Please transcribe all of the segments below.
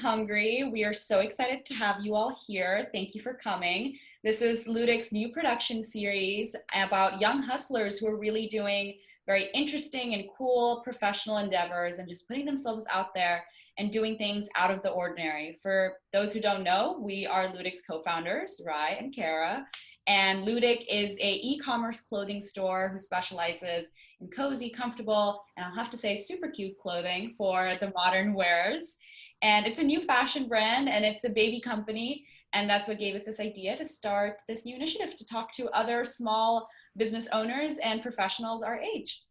Hungry. We are so excited to have you all here. Thank you for coming. This is Leudic's new production series about young hustlers who are really doing very interesting and cool professional endeavors and just putting themselves out there and doing things out of the ordinary. For those who don't know, we are Leudic's co-founders, Rai and Kara. And Leudic is a e-commerce clothing store who specializes in cozy, comfortable, and I'll have to say super cute clothing for the modern wearers. And it's a new fashion brand and it's a baby company. And that's what gave us this idea to start this new initiative to talk to other small business owners and professionals our age.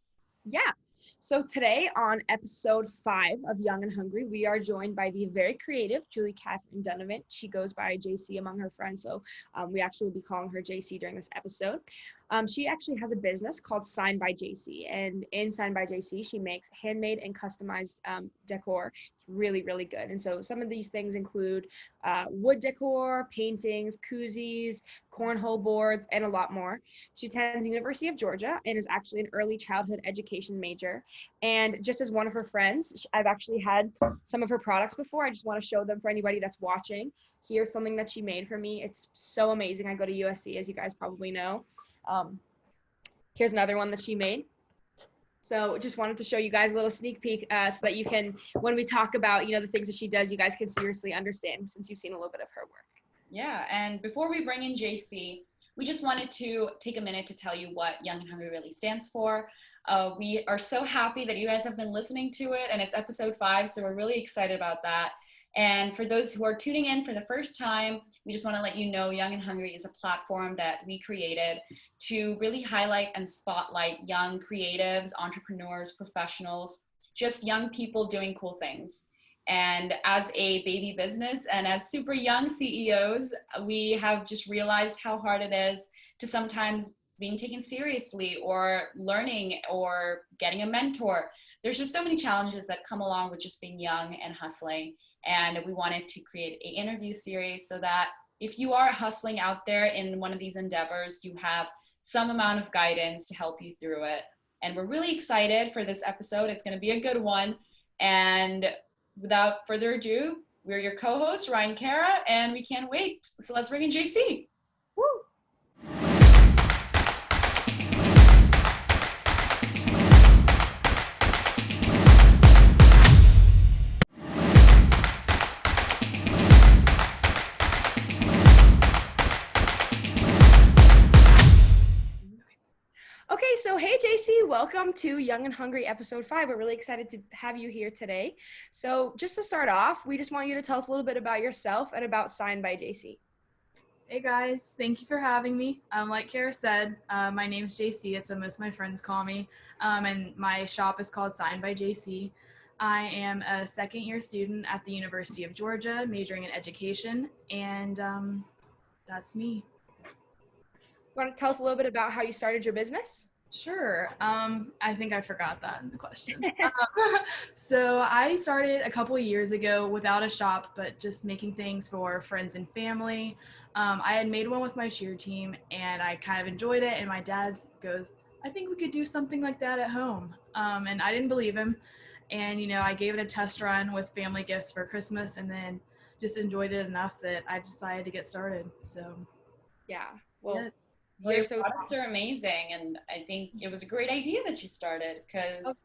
Yeah. So today on episode 5 of Young and Hungry, we are joined by the very creative Julie Catherine Dunavant. She goes by JC among her friends, so we actually will be calling her JC during this episode. She actually has a business called Sign by JC, and in Sign by JC, she makes handmade and customized decor. It's really, really good. And so some of these things include wood decor, paintings, koozies, cornhole boards, and a lot more. She attends the University of Georgia and is actually an early childhood education major. And just as one of her friends, I've actually had some of her products before. I just want to show them for anybody that's watching. Here's something that she made for me. It's so amazing. I go to USC, as you guys probably know. Here's another one that she made. So just wanted to show you guys a little sneak peek so that you can, when we talk about, the things that she does, you guys can seriously understand since you've seen a little bit of her work. Yeah, and before we bring in JC, we just wanted to take a minute to tell you what Young and Hungry really stands for. We are so happy that you guys have been listening to it, and it's episode 5, so we're really excited about that. And for those who are tuning in for the first time, we just want to let you know Young and Hungry is a platform that we created to really highlight and spotlight young creatives, entrepreneurs, professionals, just young people doing cool things. And as a baby business and as super young CEOs, we have just realized how hard it is to sometimes being taken seriously or learning or getting a mentor. There's just so many challenges that come along with just being young and hustling. And we wanted to create an interview series so that if you are hustling out there in one of these endeavors, you have some amount of guidance to help you through it. And we're really excited for this episode. It's going to be a good one. And without further ado, we're your co-hosts, Ryan and Kara, and we can't wait. So let's bring in JC. Woo! Okay, so hey JC, welcome to Young and Hungry episode 5. We're really excited to have you here today. So just to start off, we just want you to tell us a little bit about yourself and about Sign by JC. Hey guys, thank you for having me. Like Kara said, my name's JC. It's what most of my friends call me. And my shop is called Sign by JC. I am a second year student at the University of Georgia, majoring in education, and that's me. You want to tell us a little bit about how you started your business? Sure. I think I forgot that in the question. So I started a couple of years ago without a shop, but just making things for friends and family. I had made one with my cheer team and I kind of enjoyed it. And my dad goes, I think we could do something like that at home. And I didn't believe him. And, I gave it a test run with family gifts for Christmas and then just enjoyed it enough that I decided to get started. So, yeah. Well, your products are amazing, and I think it was a great idea that you started because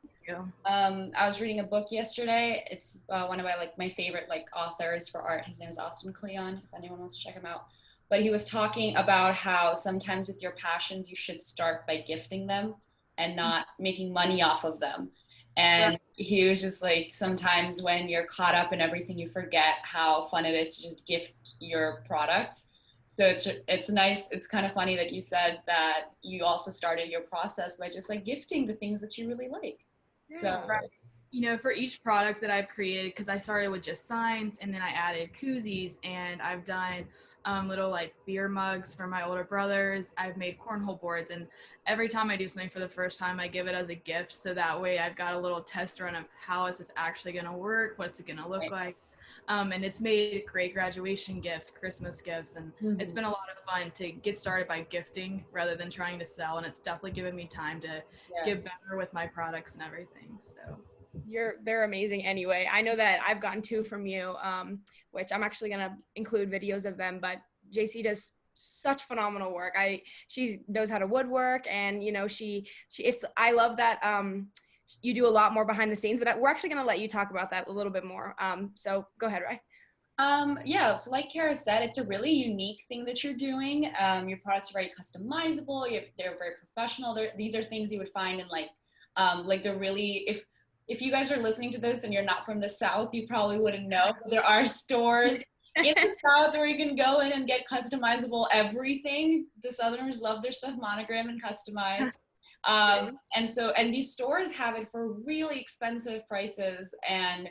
I was reading a book yesterday. It's one of my favorite authors for art. His name is Austin Kleon, if anyone wants to check him out. But he was talking about how sometimes with your passions you should start by gifting them and not making money off of them. And he was just like, sometimes when you're caught up in everything, you forget how fun it is to just gift your products. So it's nice. It's kind of funny that you said that you also started your process by just gifting the things that you really like. Yeah. So, for each product that I've created, because I started with just signs and then I added koozies and I've done little beer mugs for my older brothers. I've made cornhole boards, and every time I do something for the first time, I give it as a gift. So that way I've got a little test run of how is this actually going to work? What's it going to look like? And it's made great graduation gifts, Christmas gifts, and it's been a lot of fun to get started by gifting rather than trying to sell. And it's definitely given me time to get better with my products and everything. So They're amazing anyway. I know that I've gotten two from you, which I'm actually gonna include videos of them, but JC does such phenomenal work. She knows how to woodwork, and I love that you do a lot more behind the scenes, but we're actually gonna let you talk about that a little bit more. So go ahead, Rai. Yeah, so like Kara said, it's a really unique thing that you're doing. Your products are very customizable. They're very professional. These are things you would find in like the really, if you guys are listening to this and you're not from the South, you probably wouldn't know. But there are stores in the South where you can go in and get customizable everything. The Southerners love their stuff monogram and customized. And these stores have it for really expensive prices, and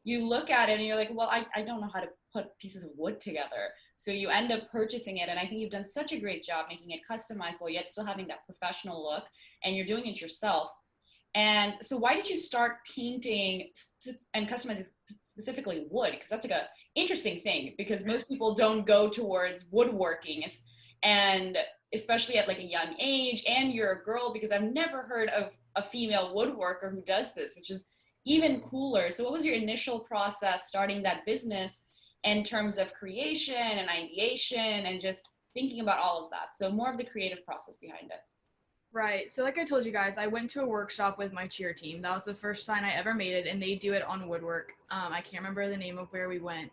you look at it and you're like, well, I don't know how to put pieces of wood together. So you end up purchasing it. And I think you've done such a great job making it customizable, yet still having that professional look, and you're doing it yourself. And so why did you start painting and customizing specifically wood? Because that's like a interesting thing, because most people don't go towards woodworking, and especially at like a young age, and you're a girl, because I've never heard of a female woodworker who does this, which is even cooler. So what was your initial process starting that business in terms of creation and ideation and just thinking about all of that? So more of the creative process behind it. Right. So like I told you guys, I went to a workshop with my cheer team. That was the first time I ever made it, and they do it on woodwork. I can't remember the name of where we went.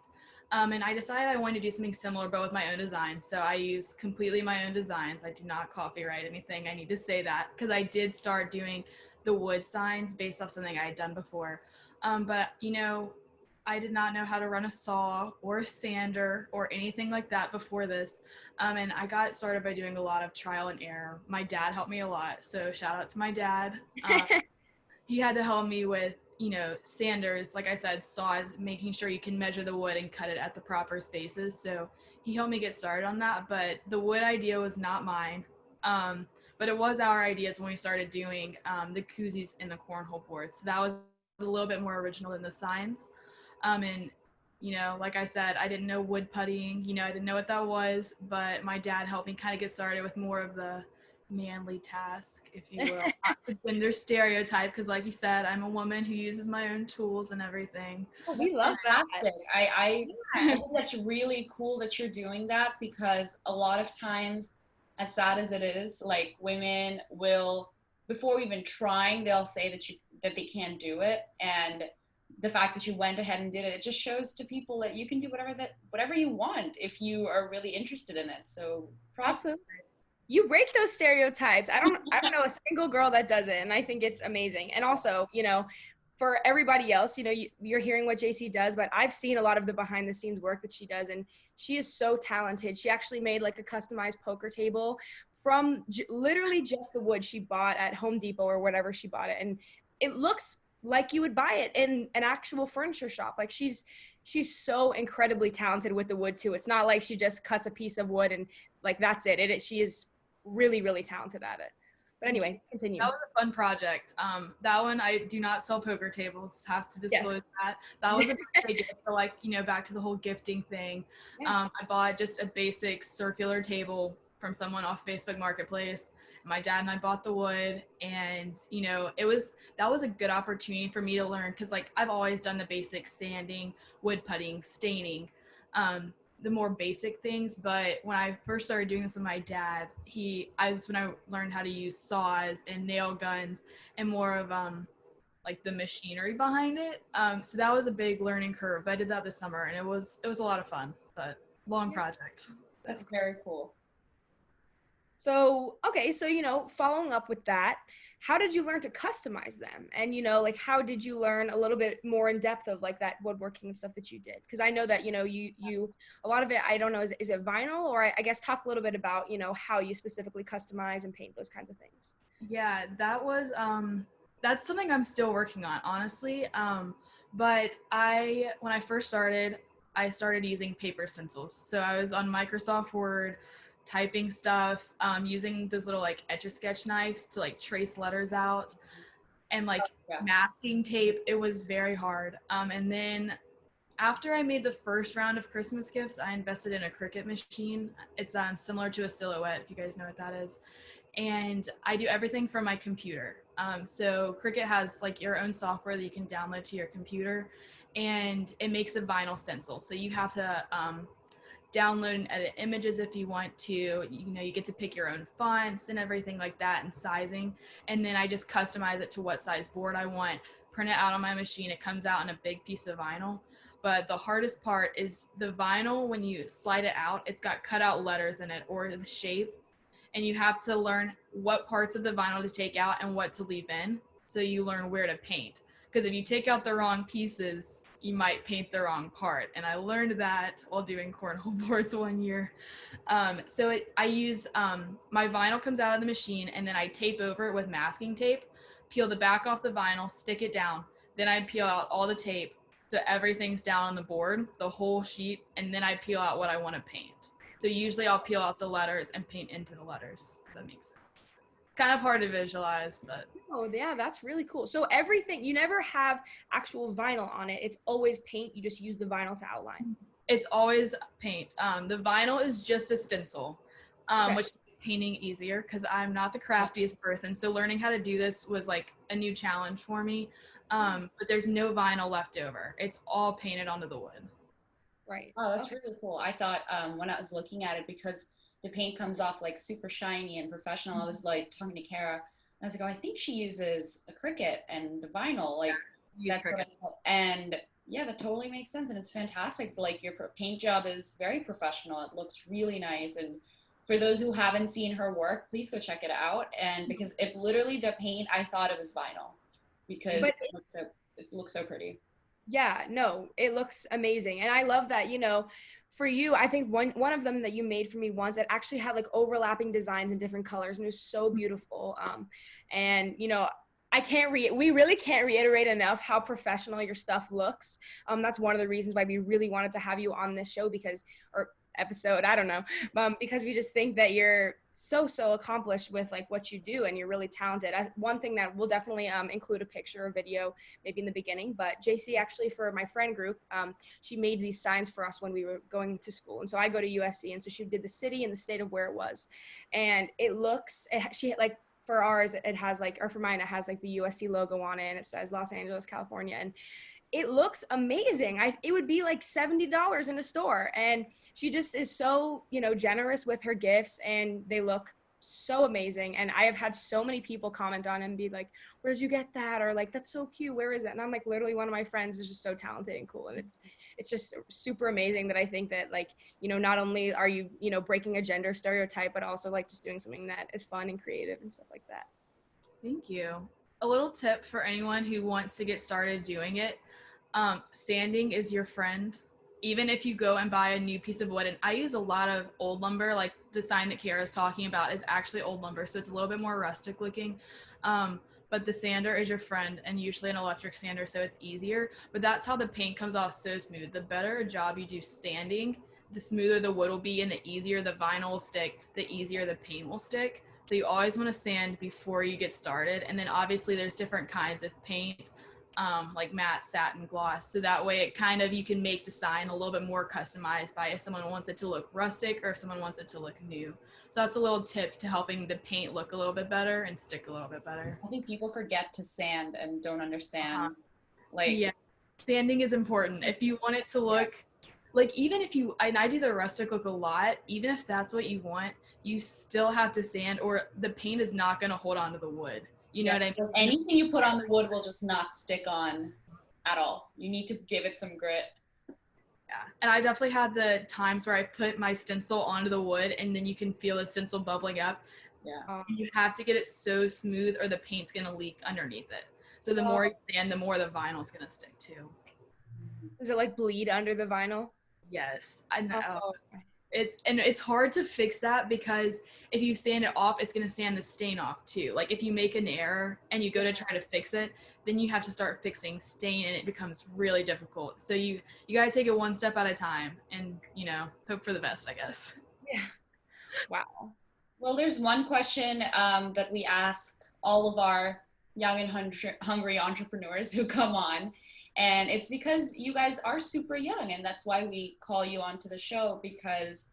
And I decided I wanted to do something similar, but with my own design. So I use completely my own designs. I do not copyright anything. I need to say that, because I did start doing the wood signs based off something I had done before. But I did not know how to run a saw or a sander or anything like that before this. And I got started by doing a lot of trial and error. My dad helped me a lot. So shout out to my dad. He had to help me with, sanders, like I said, saws, making sure you can measure the wood and cut it at the proper spaces. So he helped me get started on that. But the wood idea was not mine. But it was our ideas when we started doing the koozies and the cornhole boards. So that was a little bit more original than the signs. And like I said, I didn't know wood puttying, I didn't know what that was, but my dad helped me kind of get started with more of the manly task, if you will, not to gender stereotype, because like you said, I'm a woman who uses my own tools and everything. Oh, we That's love that. fantastic. I think that's really cool that you're doing that, because a lot of times, as sad as it is, like women will, before even trying, they'll say that they can't do it. And the fact that you went ahead and did it, it just shows to people that you can do whatever you want if you are really interested in it. So props. Absolutely. You break those stereotypes. I don't know a single girl that does it, and I think it's amazing. And also, for everybody else, you're hearing what JC does, but I've seen a lot of the behind the scenes work that she does, and she is so talented. She actually made like a customized poker table from literally just the wood she bought at Home Depot or whatever she bought it, and it looks like you would buy it in an actual furniture shop. Like she's so incredibly talented with the wood too. It's not like she just cuts a piece of wood and like that's it. She is really, really talented at it. But anyway, continue. That was a fun project. That one, I do not sell poker tables, have to disclose that. That was a big gift for back to the whole gifting thing. Yeah. I bought just a basic circular table from someone off Facebook Marketplace. My dad and I bought the wood, and that was a good opportunity for me to learn, because I've always done the basic sanding, wood putting, staining, the more basic things. But when I first started doing this with my dad, that's when I learned how to use saws and nail guns and more of the machinery behind it. So that was a big learning curve. But I did that this summer, and it was a lot of fun, but long project. That's very cool. So, okay, so, following up with that, how did you learn to customize them? And, how did you learn a little bit more in depth of that woodworking stuff that you did? Because I know that, you a lot of it, I don't know, is it vinyl? Or I guess talk a little bit about, how you specifically customize and paint those kinds of things. Yeah, that was, that's something I'm still working on, honestly. But when I first started, I started using paper stencils. So I was on Microsoft Word, typing stuff, using those little Etch-a-Sketch knives to trace letters out, and masking tape. It was very hard. And then after I made the first round of Christmas gifts, I invested in a Cricut machine. It's similar to a Silhouette, if you guys know what that is. and I do everything from my computer. So Cricut has like your own software that you can download to your computer, and it makes a vinyl stencil. So you have to download and edit images if you want to. You get to pick your own fonts and everything like that and sizing. And then I just customize it to what size board I want, print it out on my machine. It comes out in a big piece of vinyl. But the hardest part is the vinyl, when you slide it out, it's got cut out letters in it or the shape. And you have to learn what parts of the vinyl to take out and what to leave in. So you learn where to paint. Because if you take out the wrong pieces, you might paint the wrong part. And I learned that while doing cornhole boards one year. I use, my vinyl comes out of the machine, and then I tape over it with masking tape, peel the back off the vinyl, stick it down. Then I peel out all the tape so everything's down on the board, the whole sheet, and then I peel out what I want to paint. So usually I'll peel out the letters and paint into the letters, if that makes sense. Kind of hard to visualize, but. Oh yeah, that's really cool. So everything, you never have actual vinyl on it. It's always paint. You just use the vinyl to outline. It's always paint. The vinyl is just a stencil, which makes painting easier because I'm not the craftiest person. So learning how to do this was like a new challenge for me. But there's no vinyl left over. It's all painted onto the wood. Right. Oh, that's really cool. I thought when I was looking at it, because the paint comes off like super shiny and professional, I was like talking to Kara. I was like, oh, I think she uses a Cricut and the vinyl. Like, that's what I said. And yeah, that totally makes sense. And it's fantastic. Like, your paint job is very professional. It looks really nice. And for those who haven't seen her work, please go check it out. And because it literally, the paint, I thought it was vinyl because it looks so pretty. Yeah, no, it looks amazing. And I love that, for you, I think one of them that you made for me once that actually had like overlapping designs in different colors, and it was so beautiful. And we really can't reiterate enough how professional your stuff looks. That's one of the reasons why we really wanted to have you on this show or episode, I don't know, because we just think that you're so accomplished with like what you do, and you're really talented. One thing that we'll definitely include a picture or video maybe in the beginning, but JC actually, for my friend group, she made these signs for us when we were going to school. And so I go to USC, and so she did the city and the state of where it was, and for ours, it has like, or for mine, it has like the USC logo on it, and it says Los Angeles, California. And it looks amazing. It would be like $70 in a store. And she just is so, generous with her gifts, and they look so amazing. And I have had so many people comment on it and be like, where'd you get that? Or like, that's so cute. Where is it? And I'm like, literally, one of my friends is just so talented and cool. And it's just super amazing that I think that, like, not only are you, breaking a gender stereotype, but also like just doing something that is fun and creative and stuff like that. Thank you. A little tip for anyone who wants to get started doing it. Sanding is your friend. Even if you go and buy a new piece of wood, and I use a lot of old lumber, like the sign that Kara's talking about is actually old lumber, so it's a little bit more rustic looking. But the sander is your friend, and usually an electric sander, so it's easier. But that's how the paint comes off so smooth. The better job you do sanding, the smoother the wood will be, and the easier the vinyl will stick, the easier the paint will stick. So you always want to sand before you get started. And then obviously there's different kinds of paint. Like matte, satin, gloss. So that way you can make the sign a little bit more customized by if someone wants it to look rustic or if someone wants it to look new. So that's a little tip to helping the paint look a little bit better and stick a little bit better. I think people forget to sand and don't understand. Yeah, sanding is important. If you want it to look like, even if and I do the rustic look a lot, even if that's what you want, you still have to sand, or the paint is not going to hold on to the wood. You know what I mean? Anything you put on the wood will just not stick on at all. You need to give it some grit. Yeah, and I definitely had the times where I put my stencil onto the wood, and then you can feel the stencil bubbling up. Yeah. You have to get it so smooth, or the paint's gonna leak underneath it. So the more you sand, the more the vinyl's gonna stick too. Does it like bleed under the vinyl? Yes, I know. It's hard to fix that, because if you sand it off, it's going to sand the stain off too. Like if you make an error and you go to try to fix it, then you have to start fixing stain, and it becomes really difficult. So you got to take it one step at a time, and hope for the best, I guess. Yeah. Wow. Well, there's one question that we ask all of our young and hungry entrepreneurs who come on. And it's because you guys are super young, and that's why we call you onto the show, because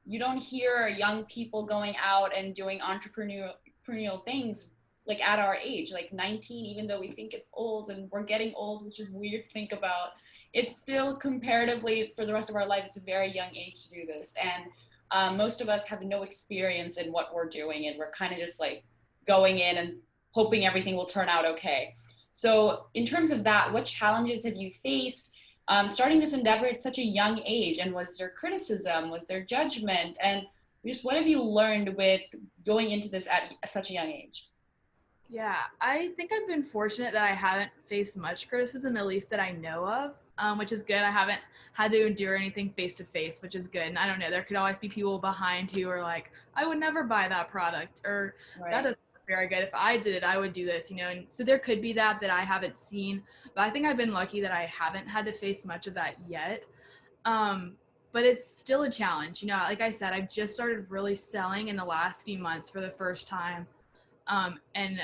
you don't hear young people going out and doing entrepreneurial things like at our age, like 19, even though we think it's old and we're getting old, which is weird to think about, it's still comparatively for the rest of our life, it's a very young age to do this. And most of us have no experience in what we're doing, and we're kind of just like going in and hoping everything will turn out okay. So in terms of that, what challenges have you faced starting this endeavor at such a young age? And was there criticism? Was there judgment? And just what have you learned with going into this at such a young age? Yeah, I think I've been fortunate that I haven't faced much criticism, at least that I know of, which is good. I haven't had to endure anything face to face, which is good. And I don't know, there could always be people behind who are like, I would never buy that product, or that doesn't look very good. If I did it, I would do this, And so there could be that I haven't seen, but I think I've been lucky that I haven't had to face much of that yet. But it's still a challenge. Like I said, I've just started really selling in the last few months for the first time. And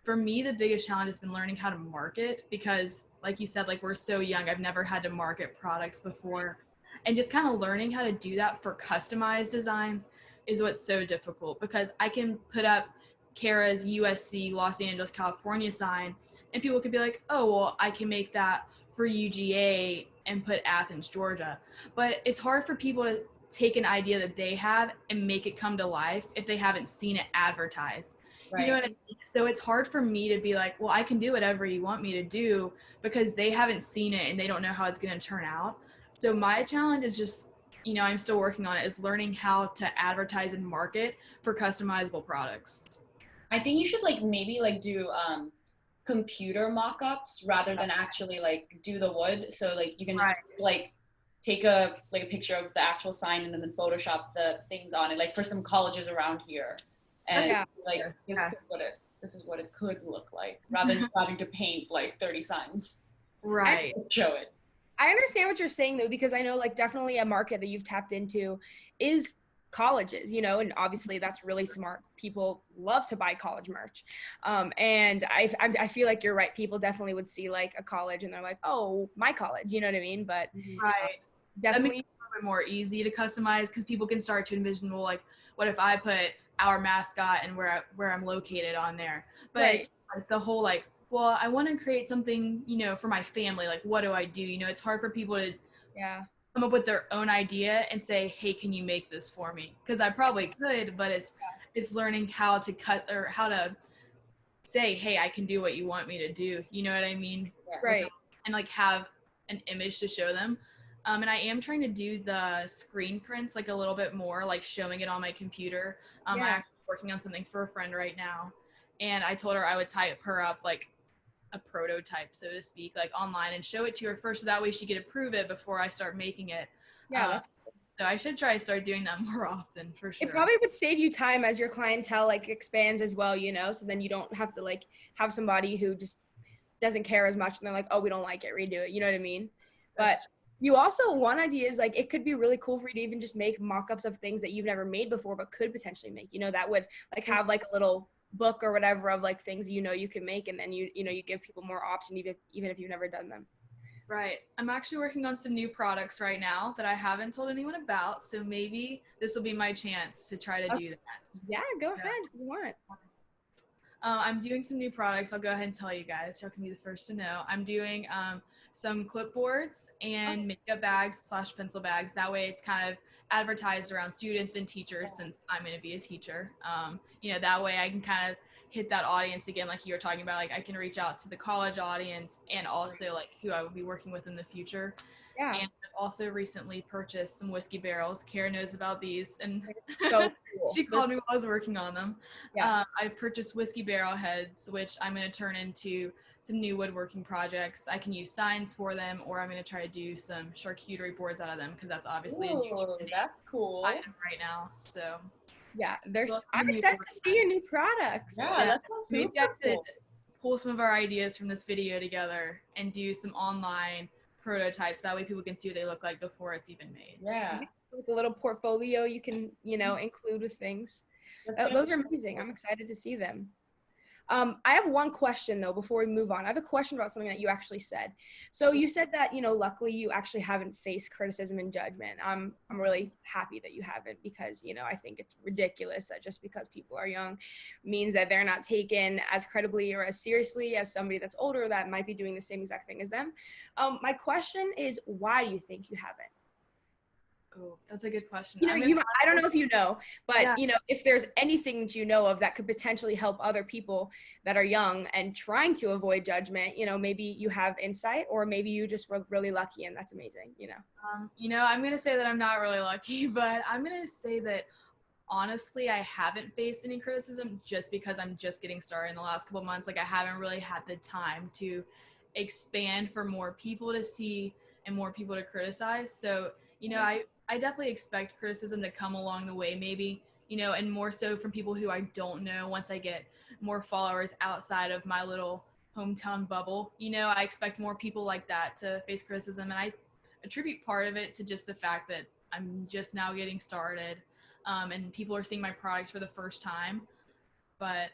for me, the biggest challenge has been learning how to market because, like you said, like we're so young, I've never had to market products before. And just kind of learning how to do that for customized designs is what's so difficult because I can put up Kara's USC Los Angeles, California sign and people could be like, oh, well, I can make that for UGA and put Athens, Georgia. But it's hard for people to take an idea that they have and make it come to life if they haven't seen it advertised. Right. You know what I mean? So it's hard for me to be like, well, I can do whatever you want me to do because they haven't seen it and they don't know how it's going to turn out. So my challenge is just, I'm still working on it, is learning how to advertise and market for customizable products. I think you should maybe do computer mock-ups rather than actually do the wood. So you can just take a picture of the actual sign and then Photoshop the things on it, for some colleges around here. And this is what it could look like rather than having to paint 30 signs. Right. Show it. I understand what you're saying though, because I know definitely a market that you've tapped into is colleges, and obviously that's really smart. People love to buy college merch. And I feel like you're right. People definitely would see a college and they're like, oh, my college, you know what I mean? But definitely that makes it a little bit more easy to customize because people can start to envision, well, what if I put our mascot and where I'm located on there? But the whole well, I want to create something, for my family. What do I do? It's hard for people to come up with their own idea and say, hey, can you make this for me? Because I probably could, but it's learning how to cut or how to say, hey, I can do what you want me to do. You know what I mean? Right. And have an image to show them. And I am trying to do the screen prints a little bit more, showing it on my computer. I'm actually working on something for a friend right now. And I told her I would type her up a prototype, so to speak, online and show it to her first. So that way she could approve it before I start making it. Yeah, that's cool. So I should try to start doing that more often for sure. It probably would save you time as your clientele expands as well, so then you don't have to have somebody who just doesn't care as much and they're like, oh, we don't like it, redo it. You know what I mean? But you also, one idea is it could be really cool for you to even just make mock-ups of things that you've never made before but could potentially make, that would have a little book or whatever of things you can make, and then you give people more options even if you've never done them. Right. I'm actually working on some new products right now that I haven't told anyone about, so maybe this will be my chance to try to do that. Yeah, go ahead if you want. I'm doing some new products. I'll go ahead and tell you guys. Y'all can be the first to know. I'm doing some clipboards and makeup bags / pencil bags. That way it's kind of advertised around students and teachers since I'm going to be a teacher. That way I can kind of hit that audience again, like you were talking about. I can reach out to the college audience and also who I will be working with in the future. Yeah. And I've also recently purchased some whiskey barrels. Kara knows about these, and so cool. She called me while I was working on them. Yeah. I purchased whiskey barrel heads, which I'm going to turn into some new woodworking projects. I can use signs for them, or I'm going to try to do some charcuterie boards out of them because that's obviously a new that's cool item right now. So yeah, I'm excited to see your new products. Yeah, that's super cool. Pull some of our ideas from this video together and do some online prototypes. That way people can see what they look like before it's even made. Yeah. A little portfolio you can, include with things. Those are amazing. I'm excited to see them. I have one question though, before we move on. I have a question about something that you actually said. So you said that, luckily you actually haven't faced criticism and judgment. I'm really happy that you haven't, because, I think it's ridiculous that just because people are young means that they're not taken as credibly or as seriously as somebody that's older that might be doing the same exact thing as them. My question is, why do you think you haven't? Oh, that's a good question. I don't know if you know, but Yeah. if there's anything that you know of that could potentially help other people that are young and trying to avoid judgment, maybe you have insight, or maybe you just were really lucky and that's amazing. I'm going to say that I'm not really lucky, but I'm going to say that honestly, I haven't faced any criticism just because I'm just getting started in the last couple of months. Like, I haven't really had the time to expand for more people to see and more people to criticize. So, I definitely expect criticism to come along the way, maybe, and more so from people who I don't know once I get more followers outside of my little hometown bubble. I expect more people like that to face criticism. And I attribute part of it to just the fact that I'm just now getting started, and people are seeing my products for the first time. But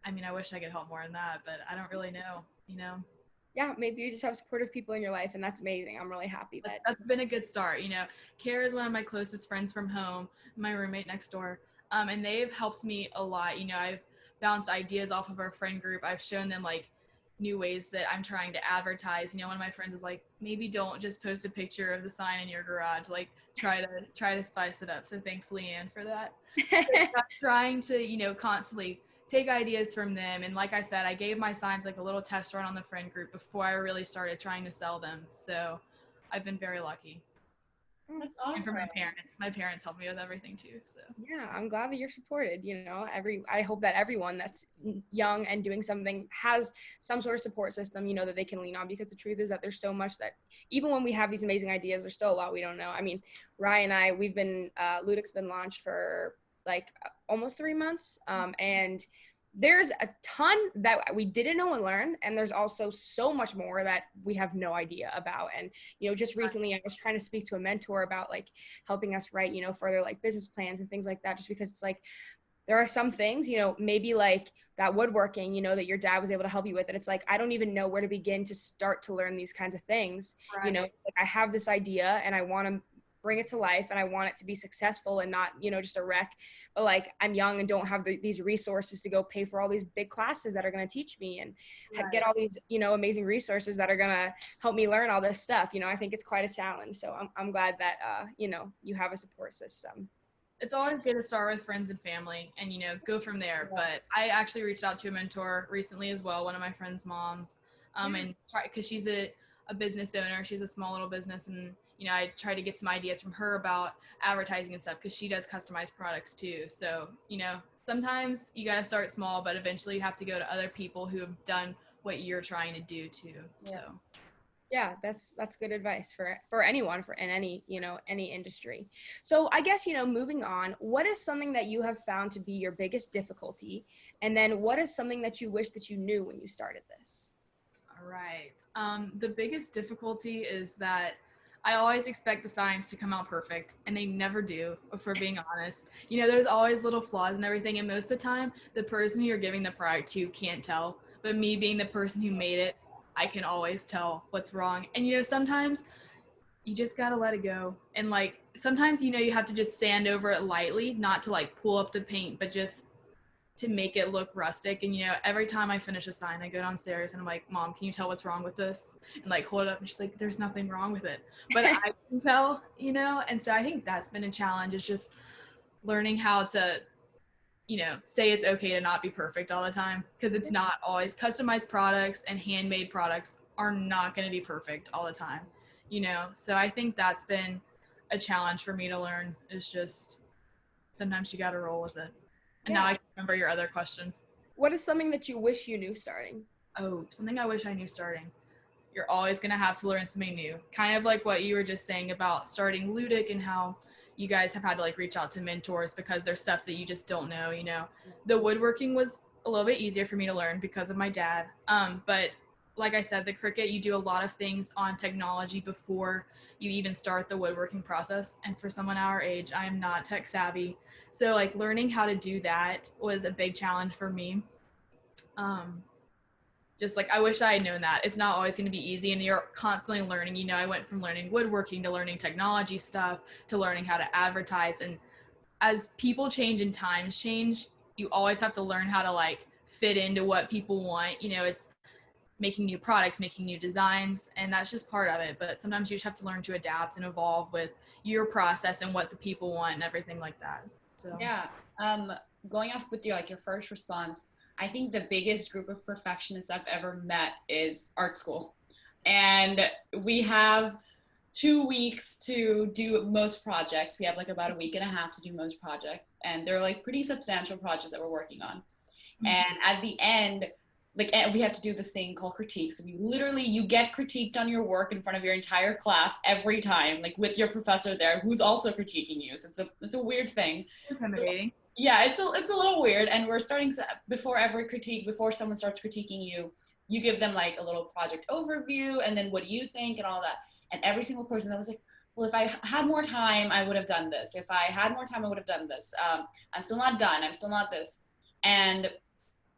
I wish I could help more in that, but I don't really know. Yeah, maybe you just have supportive people in your life, and that's amazing. I'm really happy that That's been a good start. Kara is one of my closest friends from home, my roommate next door, and they've helped me a lot. I've bounced ideas off of our friend group. I've shown them like new ways that I'm trying to advertise. One of my friends was like, maybe don't just post a picture of the sign in your garage. Like, try to spice it up. So thanks, Leanne, for that. So I'm trying to constantly take ideas from them. And like I said, I gave my signs like a little test run on the friend group before I really started trying to sell them. So I've been very lucky. That's And awesome. for my parents helped me with everything too. So yeah, I'm glad that you're supported. I hope that everyone that's young and doing something has some sort of support system, that they can lean on, because the truth is that there's so much that even when we have these amazing ideas, there's still a lot we don't know. I mean, Ryan and I, we've been, Leudic's been launched for like almost 3 months. And there's a ton that we didn't know and learn, and there's also so much more that we have no idea about. And just recently I was trying to speak to a mentor about like helping us write further like business plans and things like that, just because it's like there are some things maybe like that woodworking that your dad was able to help you with, and it's like I don't even know where to begin to start to learn these kinds of things. right. Like I have this idea and I want to bring it to life, and I want it to be successful and not just a wreck, but like I'm young and don't have these resources to go pay for all these big classes that are going to teach me and get all these amazing resources that are going to help me learn all this stuff. I think it's quite a challenge, so I'm glad that you have a support system. It's always good to start with friends and family and go from there. But I actually reached out to a mentor recently as well, one of my friend's moms, and because she's a business owner, she's a small little business, and I try to get some ideas from her about advertising and stuff, because she does customized products too. So sometimes you got to start small, but eventually you have to go to other people who have done what you're trying to do too. So yeah, that's good advice for anyone, in any any industry. So I guess moving on, what is something that you have found to be your biggest difficulty, and then what is something that you wish that you knew when you started this? all right, the biggest difficulty is that I always expect the signs to come out perfect, and they never do, if we're being honest. There's always little flaws and everything, and most of the time, the person you're giving the product to can't tell. But me being the person who made it, I can always tell what's wrong. And sometimes you just gotta let it go. And like sometimes you have to just sand over it lightly, not to like pull up the paint, but just to make it look rustic. And every time I finish a sign, I go downstairs and I'm like, Mom, can you tell what's wrong with this? And like hold it up, and she's like, there's nothing wrong with it, but I can tell. And so I think that's been a challenge, is just learning how to say it's okay to not be perfect all the time, because it's not always. Customized products and handmade products are not going to be perfect all the time. So I think that's been a challenge for me to learn, is just sometimes you got to roll with it. And now I can remember your other question. What is something that you wish you knew starting? Oh, something I wish I knew starting. You're always going to have to learn something new. Kind of like what you were just saying about starting Leudic, and how you guys have had to like reach out to mentors because there's stuff that you just don't know. The woodworking was a little bit easier for me to learn because of my dad. But like I said, the Cricut, you do a lot of things on technology before you even start the woodworking process. And for someone our age, I am not tech savvy. So like learning how to do that was a big challenge for me. Just like I wish I had known that. It's not always going to be easy, and you're constantly learning. You know, I went from learning woodworking to learning technology stuff to learning how to advertise. And as people change and times change, you always have to learn how to like fit into what people want. You know, it's making new products, making new designs, and that's just part of it. But sometimes you just have to learn to adapt and evolve with your process and what the people want and everything like that. So Yeah. Um, Going off with your first response, I think the biggest group of perfectionists I've ever met is art school. And we have 2 weeks to do most projects. We have like about a week and a half to do most projects. And they're like pretty substantial projects that we're working on. And at the end, like we have to do this thing called critique. So you get critiqued on your work in front of your entire class every time, like with your professor there who's also critiquing you. So it's a weird thing. intimidating. Yeah, it's a little weird. And we're starting to, before someone starts critiquing you, you give them like a little project overview and then what do you think and all that. And every single person that was like, well, if I had more time, I would have done this. If I had more time, I would have done this. I'm still not done. I'm still not this. And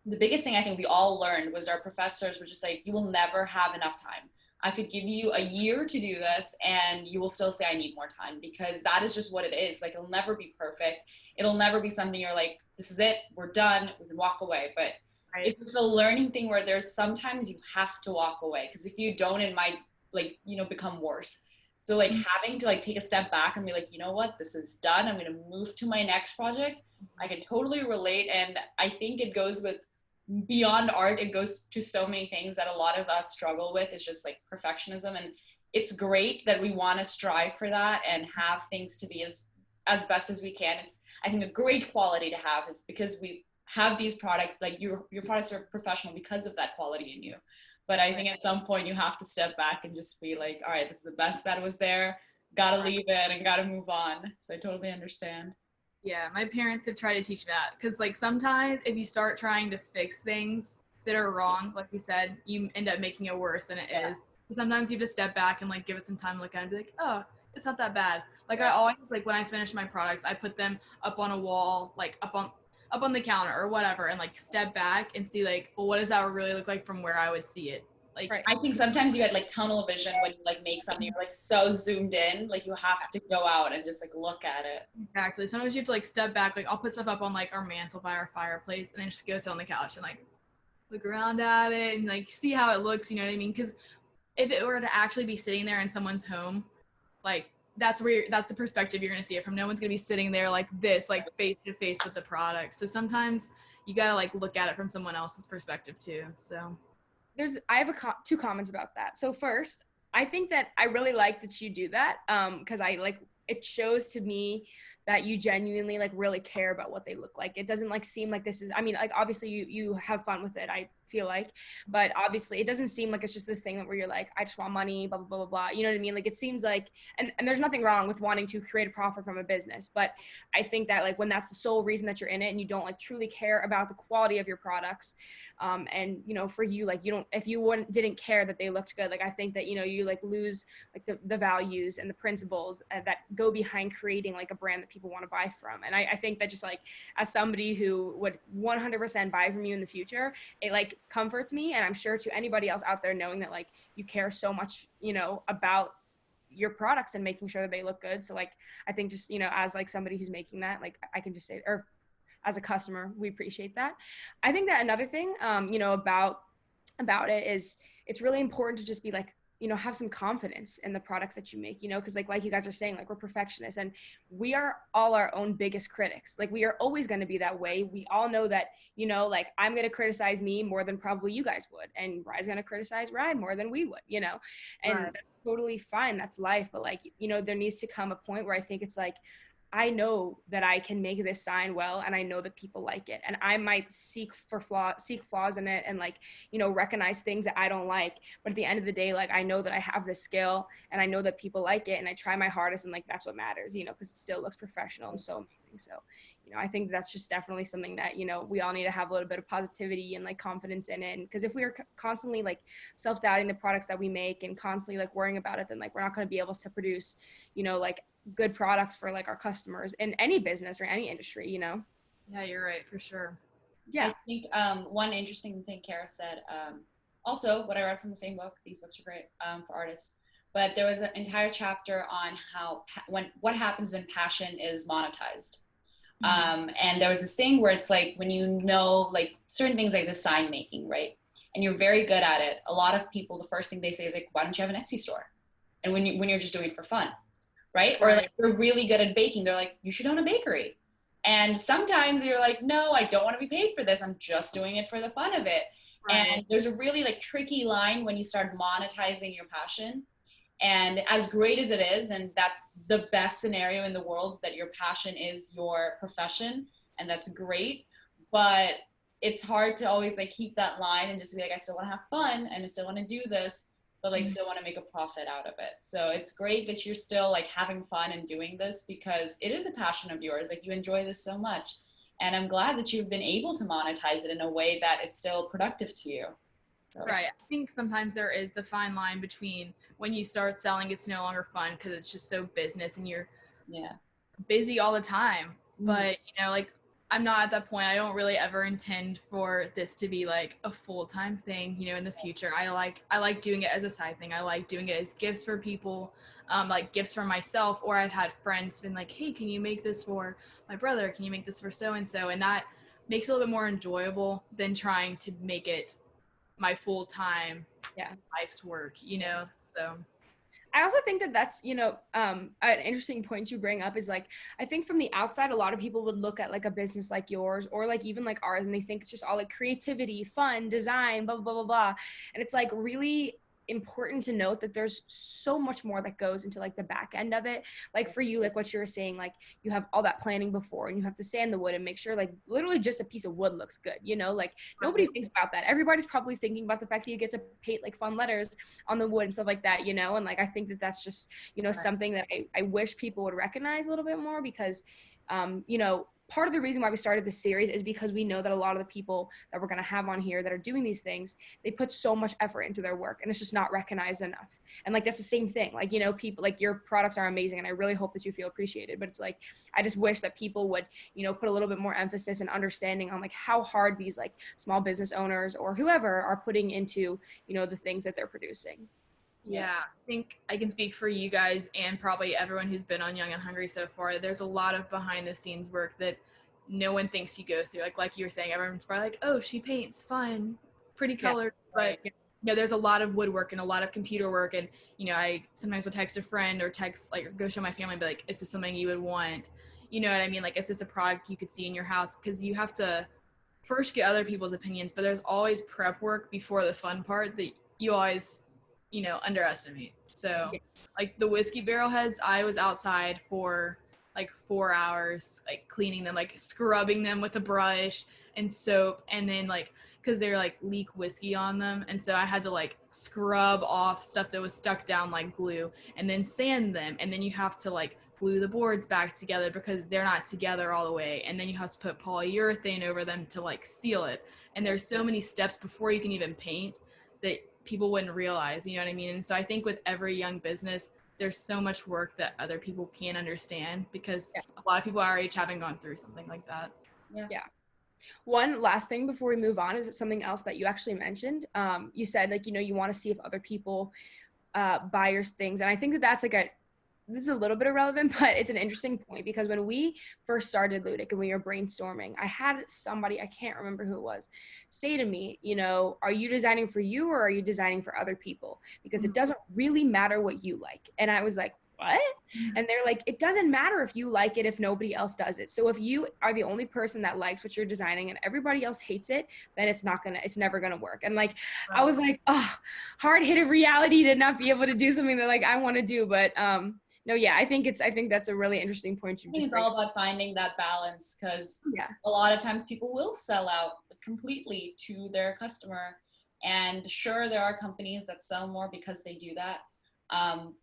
the biggest thing I think we all learned was our professors were just like, you will never have enough time. I could give you a year to do this and you will still say I need more time, because that is just what it is. Like, it'll never be perfect. It'll never be something you're like, this is it, we're done, we can walk away. But Right. it's just a learning thing where there's sometimes you have to walk away, because if you don't, it might become worse. So like having to like take a step back and be like, you know what, this is done, I'm going to move to my next project. I can totally relate. And I think it goes with beyond art, it goes to so many things that a lot of us struggle with. It's just like perfectionism. And it's great that we want to strive for that and have things to be as best as we can. It's, I think, a great quality to have, is because we have these products, like your products are professional because of that quality in you. But I think at some point you have to step back and just be like, all right, this is the best that was there, gotta leave it and gotta move on. So I totally understand. Yeah, my parents have tried to teach me that, because like sometimes if you start trying to fix things that are wrong, like you said, you end up making it worse than it is. Sometimes you have to step back and like give it some time to look at it and be like, oh, it's not that bad. Like I always, like when I finish my products, I put them up on a wall, like up on the counter or whatever, and like step back and see like, well, what does that really look like from where I would see it? Like, Right. I think sometimes you get like tunnel vision when you like make something, you're like so zoomed in, like you have to go out and just like look at it. exactly. Sometimes you have to like step back. Like I'll put stuff up on like our mantle by our fireplace and then just go sit on the couch and like look around at it and like see how it looks. You know what I mean? Because if it were to actually be sitting there in someone's home, like that's that's the perspective you're gonna see it from. No one's gonna be sitting there like this, like face to face with the product. So sometimes you gotta like look at it from someone else's perspective too. So I have two comments about that. So first, I think that I really like that you do that, because I like, it shows to me that you genuinely like really care about what they look like. It doesn't like seem like this is, I mean, like obviously you have fun with it, I feel like, but obviously it doesn't seem like it's just this thing where you're like, I just want money, blah blah blah blah blah. You know what I mean? Like it seems like, and there's nothing wrong with wanting to create a profit from a business, but I think that like when that's the sole reason that you're in it and you don't like truly care about the quality of your products, and you know, for you, like you don't, if you didn't care that they looked good, like I think that, you know, you like lose like the values and the principles that go behind creating like a brand that people want to buy from. And I think that just like as somebody who would 100% buy from you in the future, it like comforts me, and I'm sure to anybody else out there, knowing that like you care so much, you know, about your products and making sure that they look good. So like I think just, you know, as like somebody who's making that, like I can just say, or as a customer, we appreciate that. I think that another thing, you know, about it is it's really important to just be like, you know, have some confidence in the products that you make, you know, because like you guys are saying, like we're perfectionists and we are all our own biggest critics. Like we are always going to be that way. We all know that, you know, like I'm going to criticize me more than probably you guys would, and Rye's going to criticize Rye more than we would, you know, and right. that's totally fine. That's life. But like, you know, there needs to come a point where I think it's like, I know that I can make this sign well, and I know that people like it, and I might seek flaws in it, and like, you know, recognize things that I don't like. But at the end of the day, like I know that I have this skill, and I know that people like it, and I try my hardest, and like that's what matters, you know, because it still looks professional and so amazing. So, you know, I think that's just definitely something that, you know, we all need to have a little bit of positivity and like confidence in it. Because if we are constantly like self-doubting the products that we make and constantly like worrying about it, then like we're not going to be able to produce, you know, like good products for like our customers in any business or any industry, you know? Yeah, you're right, for sure. Yeah. I think one interesting thing Kara said, also what I read from the same book, these books are great for artists, but there was an entire chapter on how what happens when passion is monetized. And there was this thing where it's like when you know like certain things like the sign making, right? And you're very good at it. A lot of people, the first thing they say is like, why don't you have an Etsy store? And when you're just doing it for fun, right? Or like you're really good at baking, they're like, you should own a bakery. And sometimes you're like, no, I don't want to be paid for this. I'm just doing it for the fun of it. Right. And there's a really like tricky line when you start monetizing your passion. And as great as it is, and that's the best scenario in the world, that your passion is your profession, and that's great. But it's hard to always like keep that line and just be like, I still want to have fun and I still want to do this, but like still want to make a profit out of it. So it's great that you're still like having fun and doing this, because it is a passion of yours. Like you enjoy this so much. And I'm glad that you've been able to monetize it in a way that it's still productive to you. So. Right. I think sometimes there is the fine line between when you start selling, it's no longer fun because it's just so business and you're busy all the time. But, you know, like I'm not at that point. I don't really ever intend for this to be like a full-time thing, you know, in the future. I like doing it as a side thing. I like doing it as gifts for people, like gifts for myself, or I've had friends been like, hey, can you make this for my brother? Can you make this for so-and-so? And that makes it a little bit more enjoyable than trying to make it my full-time life's work, you know. So I also think that that's, you know, an interesting point you bring up is like, I think from the outside, a lot of people would look at like a business like yours or like even like ours, and they think it's just all like creativity, fun, design, blah, blah, blah, blah, blah. And it's like really important to note that there's so much more that goes into like the back end of it. Like for you, like what you were saying, like you have all that planning before and you have to sand the wood and make sure like literally just a piece of wood looks good, you know, like nobody thinks about that. Everybody's probably thinking about the fact that you get to paint like fun letters on the wood and stuff like that, you know. And like I think that that's just, you know, something that I wish people would recognize a little bit more, because you know, part of the reason why we started this series is because we know that a lot of the people that we're going to have on here that are doing these things, they put so much effort into their work and it's just not recognized enough. And like that's the same thing, like, you know, people like your products are amazing and I really hope that you feel appreciated, but it's like I just wish that people would, you know, put a little bit more emphasis and understanding on like how hard these like small business owners or whoever are putting into, you know, the things that they're producing. yeah, I think I can speak for you guys and probably everyone who's been on Young and Hungry so far. There's a lot of behind the scenes work that no one thinks you go through. Like you were saying, everyone's probably like, oh, she paints, fun, pretty colors. But you know, there's a lot of woodwork and a lot of computer work. And, you know, I sometimes will text a friend or text, like, or go show my family and be like, is this something you would want? You know what I mean? Like, is this a product you could see in your house? Because you have to first get other people's opinions, but there's always prep work before the fun part that you always, you know, underestimate. So like the whiskey barrel heads, I was outside for like 4 hours, like cleaning them, like scrubbing them with a brush and soap, and then like because they're like leak whiskey on them, and so I had to like scrub off stuff that was stuck down like glue and then sand them, and then you have to like glue the boards back together because they're not together all the way, and then you have to put polyurethane over them to like seal it, and there's so many steps before you can even paint that people wouldn't realize, you know what I mean? And so I think with every young business, there's so much work that other people can't understand because a lot of people our age haven't gone through something like that. Yeah. One last thing before we move on is something else that you actually mentioned. You said like, you know, you want to see if other people buy your things. And I think that that's like this is a little bit irrelevant, but it's an interesting point because when we first started Leudic and we were brainstorming, I had somebody, I can't remember who it was, say to me, you know, are you designing for you or are you designing for other people? Because it doesn't really matter what you like. And I was like, what? And they're like, it doesn't matter if you like it if nobody else does it. So if you are the only person that likes what you're designing and everybody else hates it, then it's never gonna work. And like I was like, oh, hard hit of reality to not be able to do something that like I want to do. But no, yeah, I think that's a really interesting point. I think it's all about finding that balance, because a lot of times people will sell out completely to their customer. And sure, there are companies that sell more because they do that.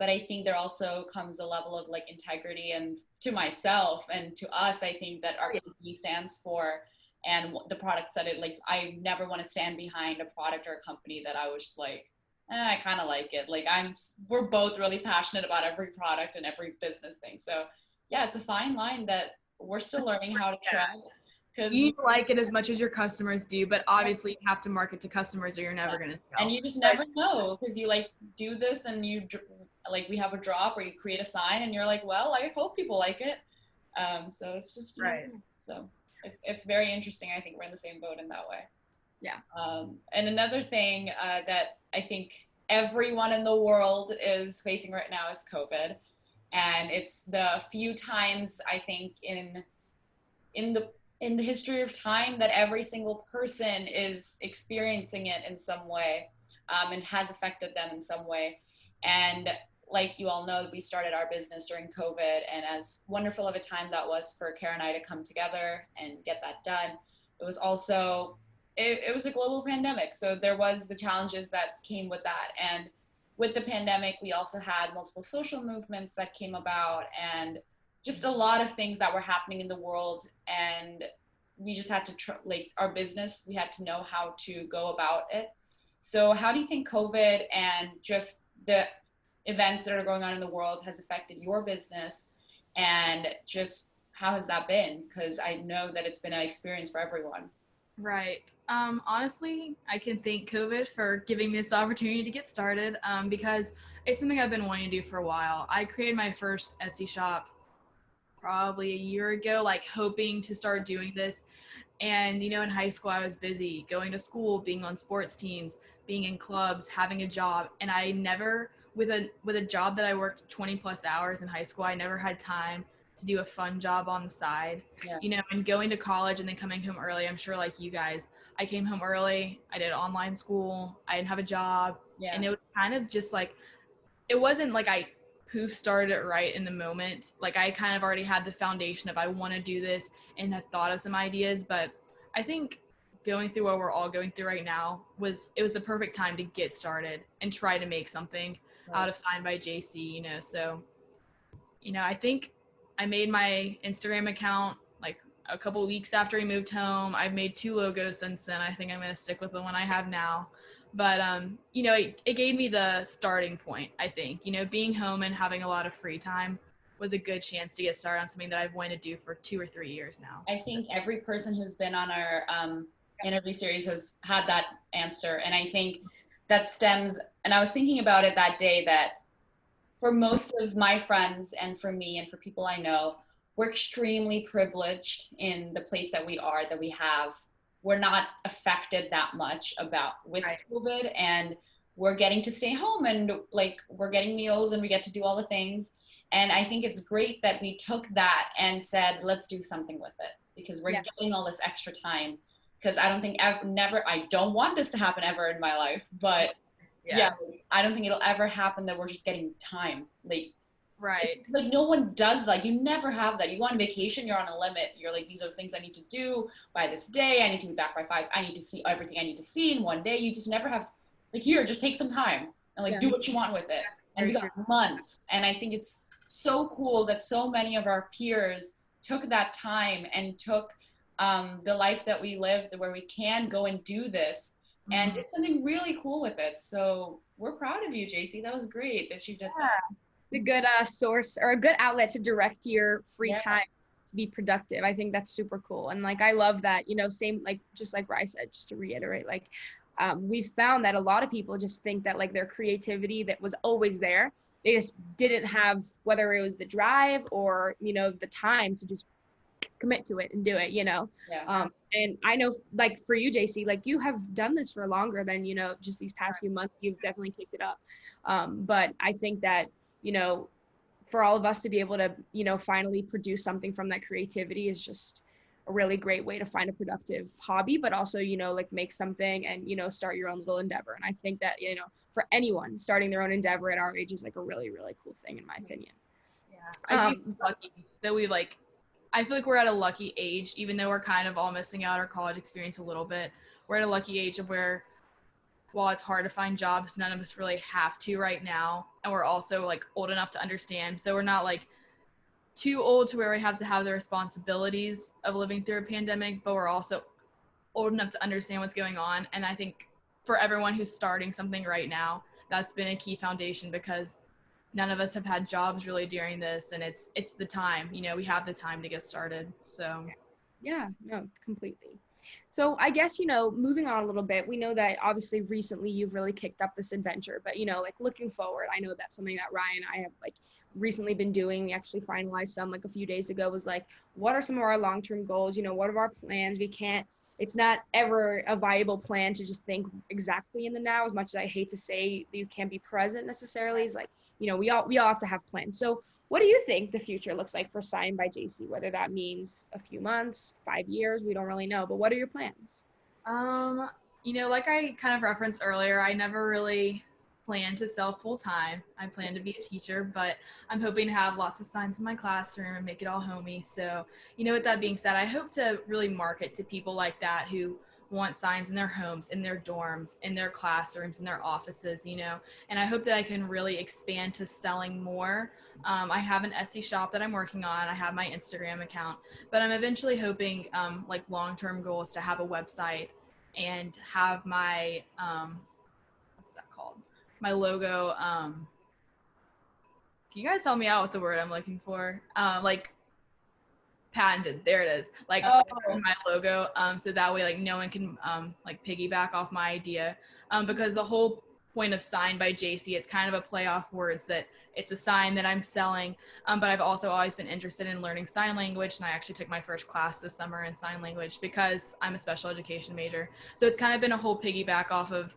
But I think there also comes a level of like integrity, and to myself and to us, I think that our company stands for, and the products that it like, I never want to stand behind a product or a company that I was just like, I kind of like it. Like we're both really passionate about every product and every business thing. So yeah, it's a fine line that we're still learning how to tread. because You like it as much as your customers do, but obviously you have to market to customers or you're never going to sell. and you just never know, because you like do this and you like we have a drop or you create a sign and you're like, well, I hope people like it. So it's just Right. So it's very interesting. I think we're in the same boat in that way. Yeah. And another thing that I think everyone in the world is facing right now is COVID, and it's the few times I think in the in the history of time that every single person is experiencing it in some way, and has affected them in some way. And like you all know, we started our business during COVID, and as wonderful of a time that was for Kara and I to come together and get that done, it was also it was a global pandemic, so there was the challenges that came with that. And with the pandemic, we also had multiple social movements that came about, and just a lot of things that were happening in the world. And we just had to like our business, we had to know how to go about it. So how do you think COVID and just the events that are going on in the world has affected your business, and just how has that been? Because I know that it's been an experience for everyone. Right. Honestly, I can thank COVID for giving me this opportunity to get started, because it's something I've been wanting to do for a while. I created my first Etsy shop probably a year ago, like hoping to start doing this. And, in high school, I was busy going to school, being on sports teams, being in clubs, having a job. And I never, with a job that I worked 20 plus hours in high school, I never had time to do a fun job on the side, and going to college and then coming home early. I'm sure like you guys, I came home early, I did online school, I didn't have a job. And it was kind of just like, it wasn't like I poof started it right in the moment. Like I kind of already had the foundation of I want to do this and had thought of some ideas. But I think going through what we're all going through right now was the perfect time to get started and try to make something out of Signed by JC, So, I think I made my Instagram account like a couple of weeks after we moved home. I've made 2 logos since then. I think I'm going to stick with the one I have now. But, it gave me the starting point, I think. Being home and having a lot of free time was a good chance to get started on something that I've wanted to do for 2 or 3 years now. I think every person who's been on our interview series has had that answer. And I think that stems, and I was thinking about it that day, that for most of my friends and for me and for people I know, we're extremely privileged in the place that we are, that we have. We're not affected that much with COVID, and we're getting to stay home, and like we're getting meals and we get to do all the things. And I think it's great that we took that and said, let's do something with it, because we're getting all this extra time. Because I don't think I don't want this to happen ever in my life, but I don't think it'll ever happen that we're just getting time. Like no one does that. You never have that. You go on vacation, you're on a limit. You're like, these are the things I need to do by this day. I need to be back by 5. I need to see everything I need to see in one day. You just never have, like, here, just take some time and do what you want with it. And we got months. And I think it's so cool that so many of our peers took that time and took the life that we lived, where we can go and do this, and did something really cool with it. So we're proud of you, JC. That was great that you did that. A good source or a good outlet to direct your free time to be productive. I think that's super cool. And like, I love that, same, like, just like Bri said, just to reiterate, like, we've found that a lot of people just think that like their creativity that was always there, they just didn't have, whether it was the drive or, the time to just commit to it and do it, and I know, like, for you, JC, like, you have done this for longer than, just these past few months. You've definitely kicked it up. But I think that, for all of us to be able to, finally produce something from that creativity is just a really great way to find a productive hobby, but also, like, make something and, start your own little endeavor. And I think that, for anyone starting their own endeavor at our age is like a really, really cool thing, in my opinion. I think we're lucky that we I feel like we're at a lucky age, even though we're kind of all missing out our college experience a little bit. We're at a lucky age of where, while it's hard to find jobs, none of us really have to right now. And we're also like old enough to understand. So we're not like too old to where we have to have the responsibilities of living through a pandemic, but we're also old enough to understand what's going on. And I think for everyone who's starting something right now, that's been a key foundation, because none of us have had jobs really during this, and it's the time, we have the time to get started. So Yeah, no, completely. So I guess, moving on a little bit, we know that obviously recently you've really kicked up this adventure, but like looking forward, I know that's something that Ryan and I have like recently been doing. We actually finalized some like a few days ago, was like, what are some of our long-term goals? What are our plans? It's not ever a viable plan to just think exactly in the now, as much as I hate to say that you can't be present necessarily. It's like, we all have to have plans. So what do you think the future looks like for Sign by JC? Whether that means a few months, 5 years, we don't really know. But what are your plans? Um, like I kind of referenced earlier, I never really planned to sell full time. I plan to be a teacher, but I'm hoping to have lots of signs in my classroom and make it all homey. So, with that being said, I hope to really market to people like that who want signs in their homes, in their dorms, in their classrooms, in their offices, and I hope that I can really expand to selling more. I have an Etsy shop that I'm working on. I have my Instagram account, but I'm eventually hoping, like long-term goals, to have a website and have my what's that called? My logo. Can you guys help me out with the word I'm looking for? Like patented. There it is. Like Oh, my logo. So that way, like no one can like piggyback off my idea. Because the whole point of Sign by JC, it's kind of a play off words that it's a sign that I'm selling. But I've also always been interested in learning sign language, and I actually took my first class this summer in sign language because I'm a special education major. So it's kind of been a whole piggyback off of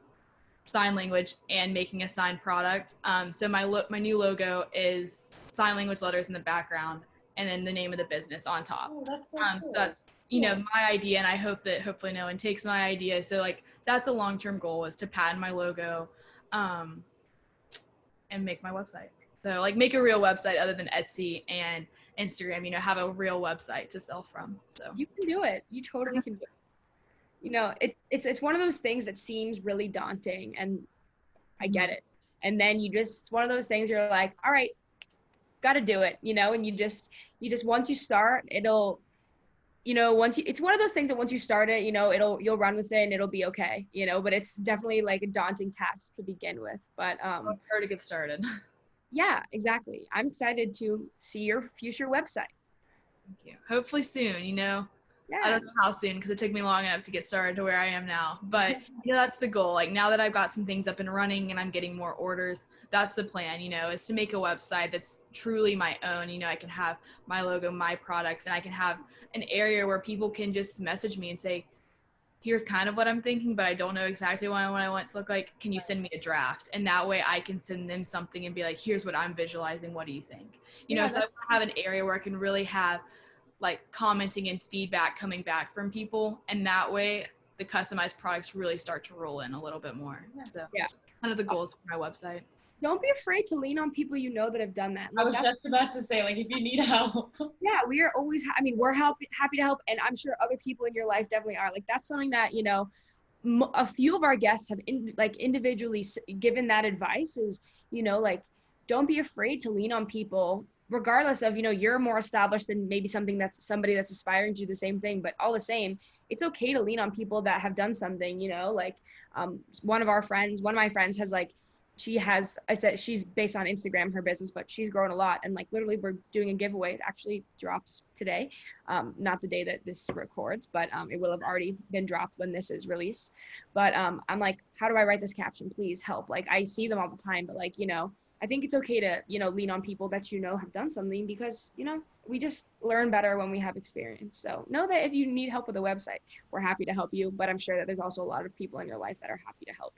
sign language and making a signed product. So my new logo is sign language letters in the background, and then the name of the business on top. Oh, that's so So cool. that's my idea, and I hope that hopefully no one takes my idea. So like that's a long-term goal, is to patent my logo, and make my website. So like make a real website other than Etsy and Instagram. Have a real website to sell from. So you can do it. You totally can do it. It's one of those things that seems really daunting, and I get it. And then it's one of those things you're like, all right, got to do it, and you just once you start, it'll, it's one of those things that once you start it, you'll run with it and it'll be okay, but it's definitely like a daunting task to begin with. But hard to get started. yeah, exactly. I'm excited to see your future website. Thank you. Hopefully soon, Yeah. I don't know how soon because it took me long enough to get started to where I am now. But, that's the goal. Like now that I've got some things up and running and I'm getting more orders, that's the plan, is to make a website that's truly my own. I can have my logo, my products, and I can have an area where people can just message me and say, here's kind of what I'm thinking, but I don't know exactly what I want it to look like. Can you send me a draft? And that way I can send them something and be like, here's what I'm visualizing. What do you think? So I want to have an area where I can really have like commenting and feedback coming back from people. And that way the customized products really start to roll in a little bit more. So kind of the goals for my website. Don't be afraid to lean on people that have done that. I was just about to say, like, if you need help. Yeah, we are always, we're happy to help. And I'm sure other people in your life definitely are. Like, that's something that, a few of our guests have individually given that advice is, like, don't be afraid to lean on people, regardless of, you're more established than maybe somebody that's aspiring to do the same thing. But all the same, it's okay to lean on people that have done something, like one of my friends has like, she's based on Instagram, her business, but she's grown a lot. And like literally we're doing a giveaway. It actually drops today. Not the day that this records, but it will have already been dropped when this is released. But I'm like, how do I write this caption? Please help. Like I see them all the time, but like, I think it's okay to, lean on people that, have done something because, we just learn better when we have experience. So know that if you need help with a website, we're happy to help you. But I'm sure that there's also a lot of people in your life that are happy to help.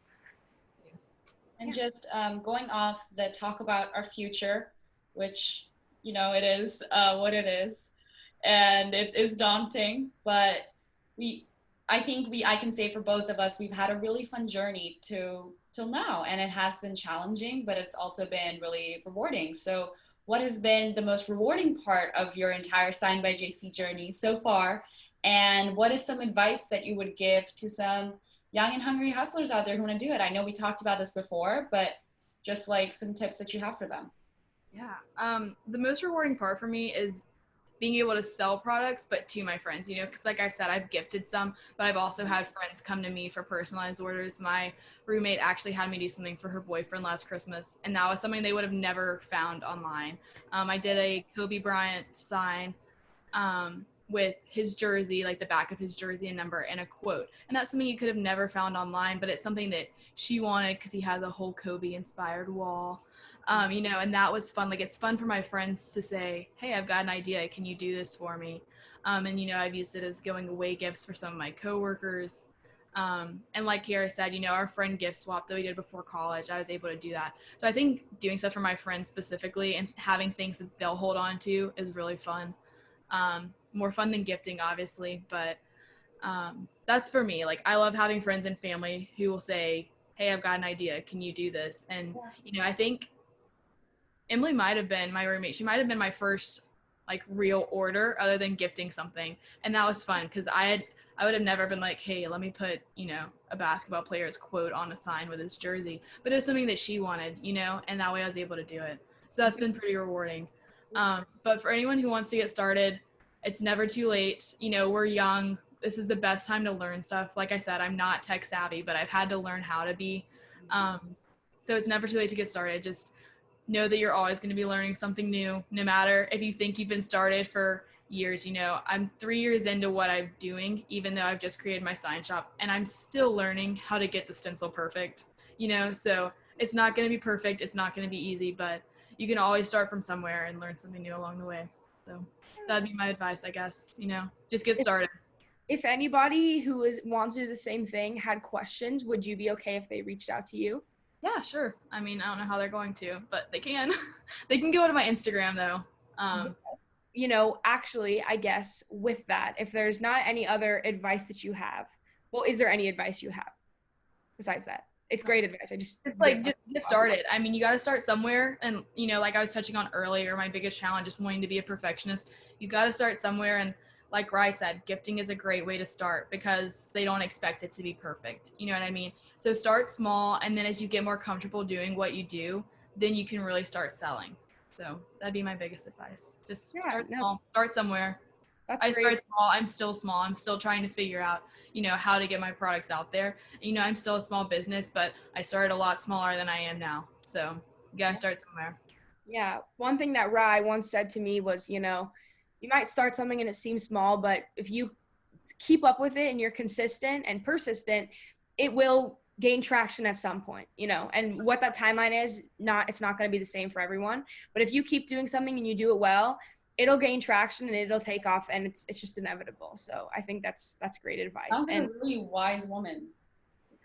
And just going off the talk about our future, which, it is what it is. And it is daunting, but I can say for both of us, we've had a really fun journey till now. And it has been challenging, but it's also been really rewarding. So what has been the most rewarding part of your entire Sign by JC journey so far? And what is some advice that you would give to some young and hungry hustlers out there who want to do it? I know we talked about this before, but just like some tips that you have for them. Yeah. The most rewarding part for me is being able to sell products, but to my friends, because like I said, I've gifted some, but I've also had friends come to me for personalized orders. My roommate actually had me do something for her boyfriend last Christmas, and that was something they would have never found online. I did a Kobe Bryant sign, with his jersey, like the back of his jersey and number and a quote. And that's something you could have never found online, but it's something that she wanted because he has a whole Kobe inspired wall. And that was fun. Like, it's fun for my friends to say, hey, I've got an idea. Can you do this for me? I've used it as going away gifts for some of my coworkers. And like Kiara said, our friend gift swap that we did before college, I was able to do that. So I think doing stuff for my friends specifically and having things that they'll hold on to is really fun. More fun than gifting, obviously, but that's for me. Like, I love having friends and family who will say, hey, I've got an idea. Can you do this? And, I think Emily might have been my roommate. She might have been my first like real order other than gifting something. And that was fun because I would have never been like, hey, let me put, a basketball player's quote on a sign with his jersey. But it was something that she wanted, and that way I was able to do it. So that's been pretty rewarding. But for anyone who wants to get started, it's never too late. We're young. This is the best time to learn stuff. Like I said, I'm not tech savvy, but I've had to learn how to be. So it's never too late to get started. Just know that you're always going to be learning something new, no matter if you think you've been started for years. I'm 3 years into what I'm doing, even though I've just created my sign shop, and I'm still learning how to get the stencil perfect, so it's not going to be perfect. It's not going to be easy, but you can always start from somewhere and learn something new along the way. So that'd be my advice, I guess, just get started. If anybody who wants to do the same thing had questions, would you be okay if they reached out to you? Yeah, sure. I mean, I don't know how they're going to, but they can. They can go to my Instagram, though. Actually, I guess with that, if there's not any other advice that you have, well, is there any advice you have besides that? It's great advice. Just get started. I mean, you got to start somewhere. And, like I was touching on earlier, my biggest challenge is wanting to be a perfectionist. You got to start somewhere. And like Rye said, gifting is a great way to start because they don't expect it to be perfect. You know what I mean? So start small. And then as you get more comfortable doing what you do, then you can really start selling. So that'd be my biggest advice. Just start small, start somewhere. I started small. I'm still small. I'm still trying to figure out, how to get my products out there. I'm still a small business, but I started a lot smaller than I am now. So you gotta start somewhere. Yeah. One thing that Rye once said to me was, you might start something and it seems small, but if you keep up with it and you're consistent and persistent, it will gain traction at some point, and what that timeline is, it's not going to be the same for everyone. But if you keep doing something and you do it well, it'll gain traction and it'll take off, and it's just inevitable. So I think that's great advice. Sounds like a really wise woman.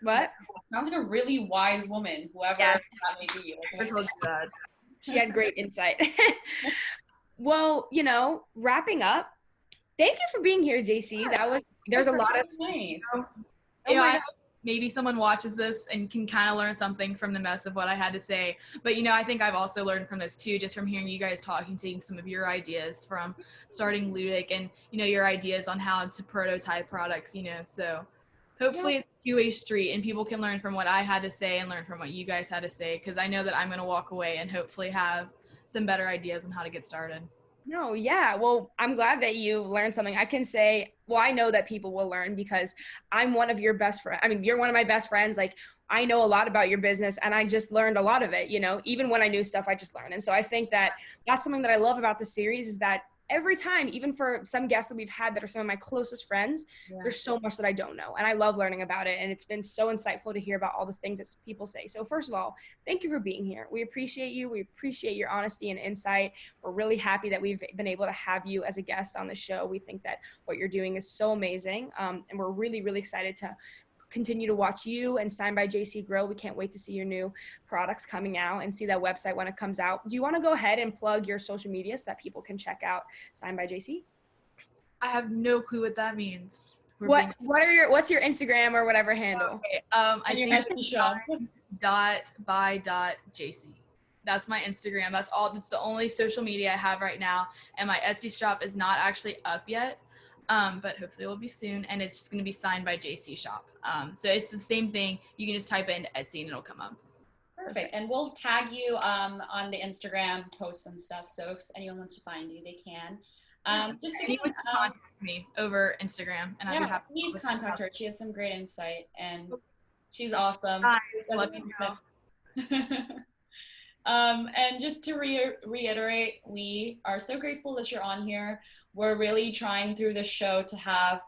What? Sounds like a really wise woman, whoever that may be. She had great insight. Well, wrapping up, thank you for being here, JC. There's a lot of nice. I hope maybe someone watches this and can kind of learn something from the mess of what I had to say. But, I think I've also learned from this too, just from hearing you guys talking, taking some of your ideas from starting Leudic and, your ideas on how to prototype products, so hopefully it's a two-way street and people can learn from what I had to say and learn from what you guys had to say. Cause I know that I'm going to walk away and hopefully have some better ideas on how to get started. No, yeah. Well, I'm glad that you learned something. I can say, I know that people will learn because I'm one of your best friends. I mean, you're one of my best friends. Like, I know a lot about your business and I just learned a lot of it, even when I knew stuff, I just learned. And so I think that that's something that I love about the series is that every time, even for some guests that we've had that are some of my closest friends, there's so much that I don't know. And I love learning about it. And it's been so insightful to hear about all the things that people say. So first of all, thank you for being here. We appreciate you. We appreciate your honesty and insight. We're really happy that we've been able to have you as a guest on the show. We think that what you're doing is so amazing. And we're really, really excited to continue to watch you and Sign by JC grow. We can't wait to see your new products coming out and see that website when it comes out. Do you want to go ahead and plug your social media so that people can check out Sign by JC? I have no clue what that means. What's your Instagram or whatever handle? Okay. I think it's .by.jc. That's my Instagram. That's the only social media I have right now. And my Etsy shop is not actually up yet. But hopefully it will be soon, and it's just going to be Signed by JC shop. So it's the same thing. You can just type it into Etsy and it'll come up. Perfect. And we'll tag you on the Instagram posts and stuff. So if anyone wants to find you, they can. Just to contact me over Instagram, and I'd be happy. Please contact her. She has some great insight, and she's awesome. Nice. Let me know. And just to reiterate, we are so grateful that you're on here. we're really trying through this show to have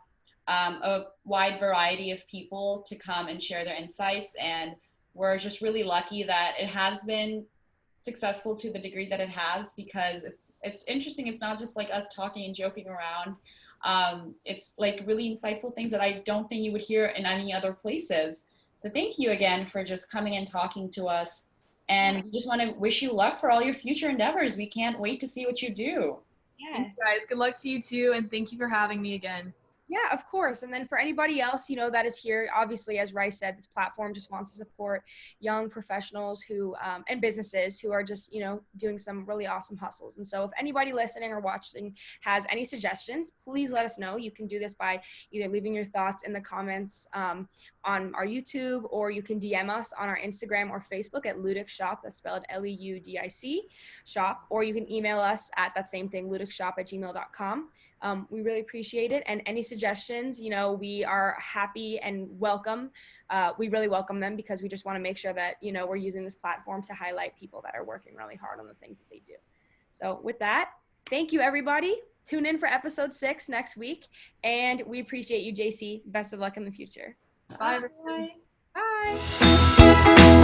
a wide variety of people to come and share their insights. And we're just really lucky that it has been successful to the degree that it has, because it's interesting. It's not just like us talking and joking around. It's like really insightful things that I don't think you would hear in any other places. So thank you again for just coming and talking to us. And we just want to wish you luck for all your future endeavors. We can't wait to see what you do. Thanks, Yes. guys. Good luck to you too, and thank you for having me again. Yeah, of course. And then for anybody else, that is here, obviously, as Rice said, this platform just wants to support young professionals who and businesses who are just, doing some really awesome hustles. And so if anybody listening or watching has any suggestions, please let us know. You can do this by either leaving your thoughts in the comments on our YouTube, or you can DM us on our Instagram or Facebook at Leudic Shop. That's spelled Leudic shop. Or you can email us at that same thing, ludicshop@gmail.com. We really appreciate it. And any suggestions, we are happy and welcome. We really welcome them, because we just want to make sure that, we're using this platform to highlight people that are working really hard on the things that they do. So with that, thank you, everybody. Tune in for episode 6 next week. And we appreciate you, JC. Best of luck in the future. Bye, everybody. Bye.